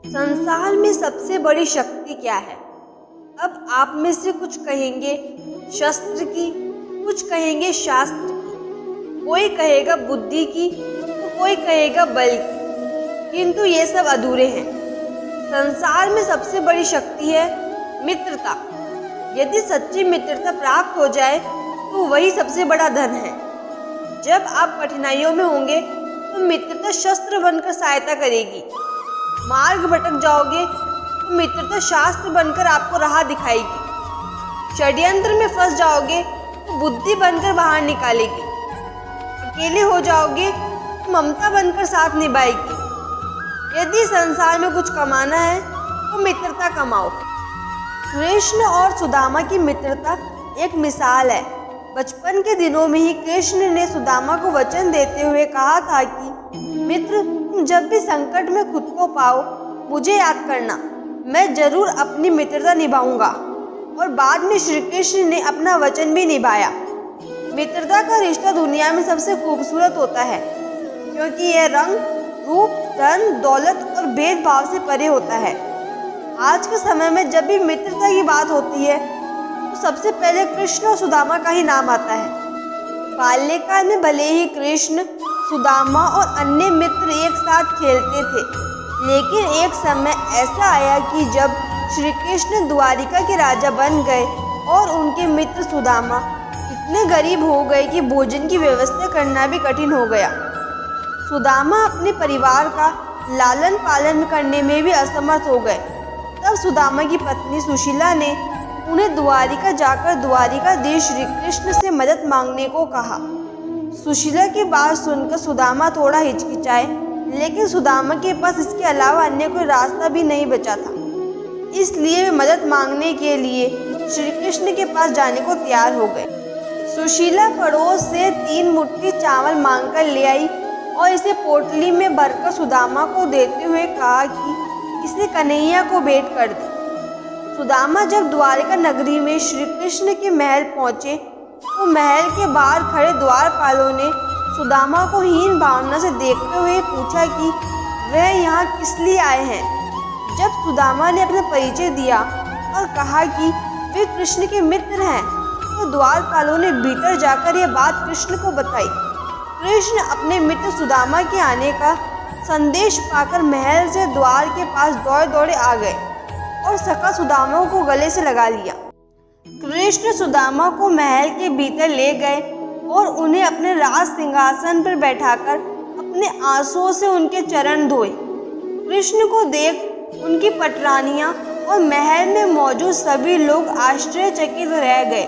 संसार में सबसे बड़ी शक्ति क्या है? अब आप में से कुछ कहेंगे शस्त्र की, कुछ कहेंगे शास्त्र की, कोई कहेगा बुद्धि की तो कोई कहेगा बल की, किंतु ये सब अधूरे हैं। संसार में सबसे बड़ी शक्ति है मित्रता। यदि सच्ची मित्रता प्राप्त हो जाए तो वही सबसे बड़ा धन है। जब आप कठिनाइयों में होंगे तो मित्रता शस्त्र बनकर सहायता करेगी। मार्ग भटक जाओगे तो मित्रता शास्त्र बनकर आपको राह दिखाएगी। षड्यंत्र में फंस जाओगे तो बुद्धि बनकर बाहर निकालेगी। अकेले हो जाओगे तो ममता बनकर साथ निभाएगी। यदि संसार में कुछ कमाना है तो मित्रता कमाओ। कृष्ण और सुदामा की मित्रता एक मिसाल है। बचपन के दिनों में ही कृष्ण ने सुदामा को वचन देते हुए कहा था कि मित्र, तुम जब भी संकट में खुद को पाओ मुझे याद करना, मैं जरूर अपनी मित्रता निभाऊंगा। और बाद में श्री कृष्ण ने अपना वचन भी निभाया। मित्रता का रिश्ता दुनिया में सबसे खूबसूरत होता है, क्योंकि यह रंग, रूप, धन, दौलत और भेदभाव से परे होता है। आज के समय में जब भी मित्रता की बात होती है तो सबसे पहले कृष्ण और सुदामा का ही नाम आता है। बाल्यकाल में भले ही कृष्ण, सुदामा और अन्य मित्र एक साथ खेलते थे, लेकिन एक समय ऐसा आया कि जब श्री कृष्ण द्वारिका के राजा बन गए और उनके मित्र सुदामा इतने गरीब हो गए कि भोजन की व्यवस्था करना भी कठिन हो गया। सुदामा अपने परिवार का लालन पालन करने में भी असमर्थ हो गए। तब सुदामा की पत्नी सुशीला ने उन्हें द्वारिका जाकर द्वारिकाधीश श्री कृष्ण से मदद मांगने को कहा। सुशीला की बात सुनकर सुदामा थोड़ा हिचकिचाए, लेकिन सुदामा के पास इसके अलावा अन्य कोई रास्ता भी नहीं बचा था। इसलिए वे मदद मांगने के लिए श्री कृष्ण के पास जाने को तैयार हो गए। सुशीला पड़ोस से 3 मुट्ठी चावल मांगकर ले आई और इसे पोटली में भरकर सुदामा को देते हुए कहा कि इसे कन्हैया को भेंट कर दे। सुदामा जब द्वारिका नगरी में श्री कृष्ण के महल पहुंचे तो महल के बाहर खड़े द्वारपालों ने सुदामा को हीन भावना से देखते हुए पूछा कि वह यहाँ किस लिए आए हैं। जब सुदामा ने अपना परिचय दिया और कहा कि वे कृष्ण के मित्र हैं, तो द्वारपालों ने भीतर जाकर यह बात कृष्ण को बताई। कृष्ण अपने मित्र सुदामा के आने का संदेश पाकर महल से द्वार के पास दौड़े दौड़े आ गए और सखा सुदामा को गले से लगा लिया। कृष्ण सुदामा को महल के भीतर ले गए और उन्हें अपने राज सिंहासन पर बैठाकर अपने आंसुओं से उनके चरण धोए। कृष्ण को देख उनकी पटरानियां और महल में मौजूद सभी लोग आश्चर्यचकित रह गए।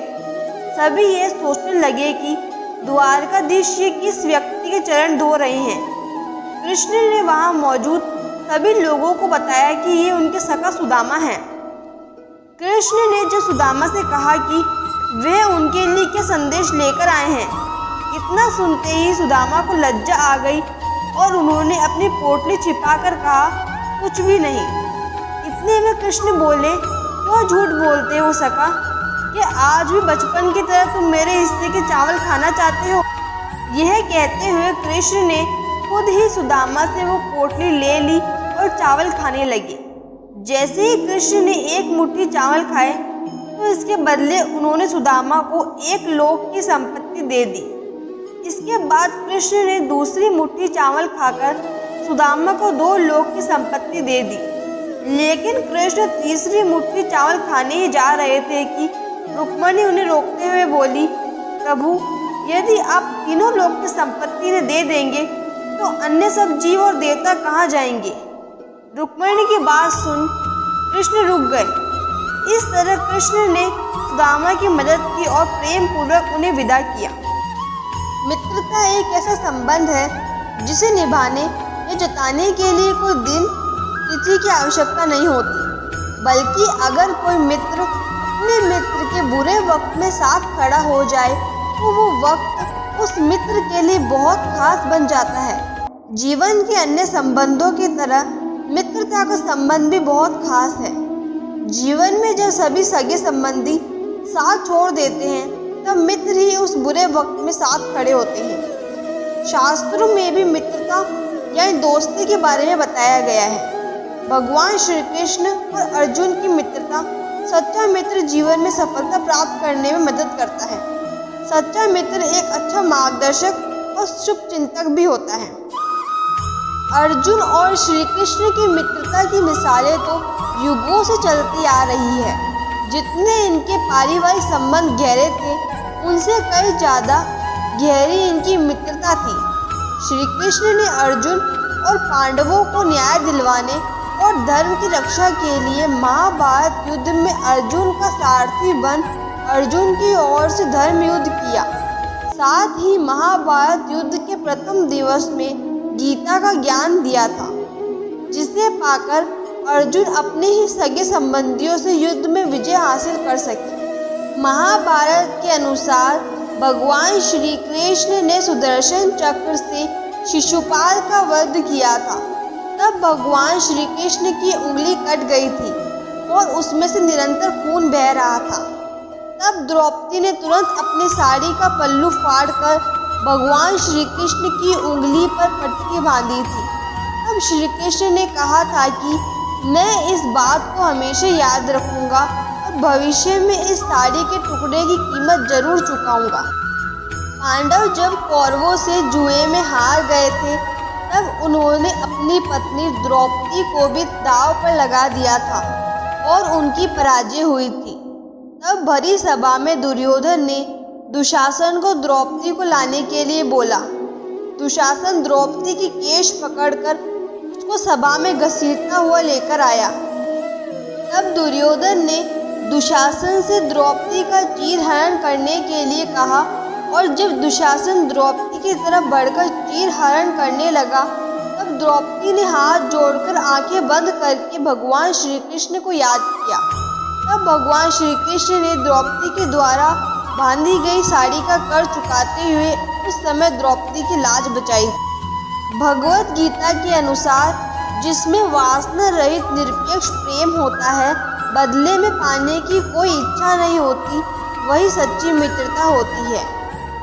सभी ये सोचने लगे कि द्वारकाधीश ये किस व्यक्ति के चरण धो रहे हैं। कृष्ण ने वहां मौजूद सभी लोगों को बताया कि ये उनके सखा सुदामा हैं। कृष्ण ने जब सुदामा से कहा कि वे उनके लिए क्या संदेश लेकर आए हैं, इतना सुनते ही सुदामा को लज्जा आ गई और उन्होंने अपनी पोटली छिपाकर कहा, कुछ भी नहीं। इतने में कृष्ण बोले, क्यों झूठ बोलते हो सखा? क्या आज भी बचपन की तरह तुम मेरे हिस्से के चावल खाना चाहते हो? यह कहते हुए कृष्ण ने खुद ही सुदामा से वो पोटली ले ली और चावल खाने लगे। जैसे ही कृष्ण ने 1 मुट्ठी चावल खाए तो इसके बदले उन्होंने सुदामा को 1 लोक की संपत्ति दे दी। इसके बाद कृष्ण ने दूसरी मुट्ठी चावल खाकर सुदामा को 2 लोक की संपत्ति दे दी। लेकिन कृष्ण तीसरी मुट्ठी चावल खाने ही जा रहे थे कि रुक्मिणी उन्हें रोकते हुए बोली, प्रभु, यदि आप तीनों लोक की संपत्ति ने दे देंगे तो अन्य सब जीव और देवता कहाँ जाएंगे? रुक्मिणी की बात सुन कृष्ण रुक गए। इस तरह कृष्ण ने सुदामा की मदद की और प्रेम पूर्वक उन्हें विदा किया। मित्रता एक ऐसा संबंध है जिसे निभाने या जताने के लिए कोई दिन तिथि की आवश्यकता नहीं होती, बल्कि अगर कोई मित्र अपने मित्र के बुरे वक्त में साथ खड़ा हो जाए तो वो वक्त उस मित्र के लिए बहुत खास बन जाता है। जीवन के अन्य संबंधों की तरह मित्रता का संबंध भी बहुत खास है। जीवन में जब सभी सगे संबंधी साथ छोड़ देते हैं तब मित्र ही उस बुरे वक्त में साथ खड़े होते हैं। शास्त्रों में भी मित्रता यानी दोस्ती के बारे में बताया गया है। भगवान श्री कृष्ण और अर्जुन की मित्रता। सच्चा मित्र जीवन में सफलता प्राप्त करने में मदद करता है। सच्चा मित्र एक अच्छा मार्गदर्शक और शुभचिंतक भी होता है। अर्जुन और श्री कृष्ण की मित्रता की मिसालें तो युगों से चलती आ रही है। जितने इनके पारिवारिक संबंध गहरे थे, उनसे कई ज़्यादा गहरी इनकी मित्रता थी। श्री कृष्ण ने अर्जुन और पांडवों को न्याय दिलवाने और धर्म की रक्षा के लिए महाभारत युद्ध में अर्जुन का सारथी बन अर्जुन की ओर से धर्म युद्ध किया। साथ ही महाभारत युद्ध के प्रथम दिवस में गीता का ज्ञान दिया था, जिसे पाकर अर्जुन अपने ही सगे संबंधियों से युद्ध में विजय हासिल कर सके। महाभारत के अनुसार भगवान श्री कृष्ण ने सुदर्शन चक्र से शिशुपाल का वध किया था। तब भगवान श्री कृष्ण की उंगली कट गई थी और उसमें से निरंतर खून बह रहा था। तब द्रौपदी ने तुरंत अपनी साड़ी का पल्लू फाड़कर भगवान श्री कृष्ण की उंगली पर पट्टी बांधी थी। तब श्री कृष्ण ने कहा था कि मैं इस बात को हमेशा याद रखूंगा और भविष्य में इस साड़ी के टुकड़े की कीमत जरूर चुकाऊंगा। पांडव जब कौरवों से जुए में हार गए थे, तब उन्होंने अपनी पत्नी द्रौपदी को भी दांव पर लगा दिया था और उनकी पराजय हुई थी। तब भरी सभा में दुर्योधन ने दुशासन को द्रौपदी को लाने के लिए बोला। दुशासन द्रौपदी की केश पकड़कर उसको सभा में घसीटता हुआ लेकर आया। तब दुर्योधन ने दुशासन से द्रौपदी का चीरहरण करने के लिए कहा और जब दुशासन द्रौपदी की तरफ बढ़कर चीरहरण करने लगा, तब द्रौपदी ने हाथ जोड़कर आंखें बंद करके भगवान श्री कृष्ण को याद किया। तब भगवान श्री कृष्ण ने द्रौपदी के द्वारा बांधी गई साड़ी का कर्ज चुकाते हुए उस समय द्रौपदी की लाज बचाई। भगवत गीता के अनुसार जिसमें वासना रहित निरपेक्ष प्रेम होता है, बदले में पाने की कोई इच्छा नहीं होती, वही सच्ची मित्रता होती है।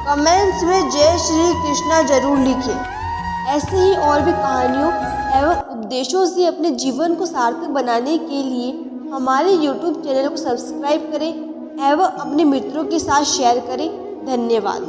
कमेंट्स में जय श्री कृष्णा जरूर लिखें। ऐसे ही और भी कहानियों एवं उपदेशों से अपने जीवन को सार्थक बनाने के लिए हमारे YouTube चैनल को सब्सक्राइब करें एवं अपने मित्रों के साथ शेयर करें। धन्यवाद।